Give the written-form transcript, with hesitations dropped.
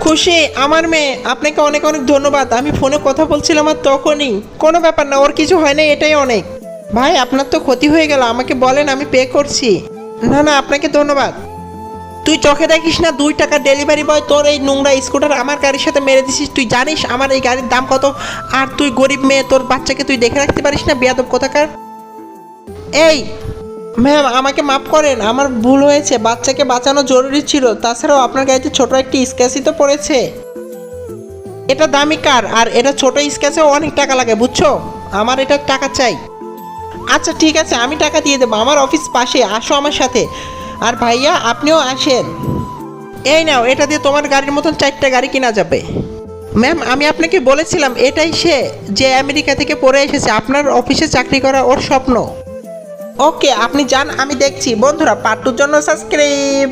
খুশি আমার মেয়ে, আপনাকে অনেক অনেক ধন্যবাদ। আমি ফোনে কথা বলছিলাম আর তখনই। কোনো ব্যাপার না, ওর কিছু হয় না, এটাই অনেক। ভাই আপনার তো ক্ষতি হয়ে গেল, আমাকে বলেন, আমি পে করছি। না না, আপনাকে ধন্যবাদ। তুই চোখে দেখিস না 2 টাকা ডেলিভারি বয় তোর এই নোংরা স্কুটার আমার গাড়ির সাথে মেরে দিছিস। তুই জানিস আমার এই গাড়ির দাম কত? আর তুই গরিব মেয়ে, তোর বাচ্চাকে তুই দেখে রাখতে পারিস না, বেয়াদব কোথাকার। এই ম্যাম, আমাকে মাফ করেন, আমার ভুল হয়েছে। বাচ্চাকে বাঁচানো জরুরি ছিল। তাছাড়াও আপনার গাড়িতে ছোট একটি স্ক্র্যাচই তো পড়েছে। এটা দামি কার, আর এটা ছোট স্ক্র্যাচেও অনেক টাকা লাগে, বুঝছো? আমার এটা টাকা চাই। আচ্ছা ঠিক আছে, আমি টাকা দিয়ে দেবো। আমার অফিস পাশে, আসো আমার সাথে। আর ভাইয়া আপনিও আসেন। এই নাও, এটা দিয়ে তোমার গাড়ির মতন 4টা গাড়ি কেনা যাবে। ম্যাম, আমি আপনাকে বলেছিলাম এটাই সে, যে আমেরিকা থেকে পড়ে এসেছে। আপনার অফিসে চাকরি করা ওর স্বপ্ন। ওকে, আপনি যান, আমি দেখছি। বন্ধুরা, পার্ট 2 জন্য সাবস্ক্রাইব।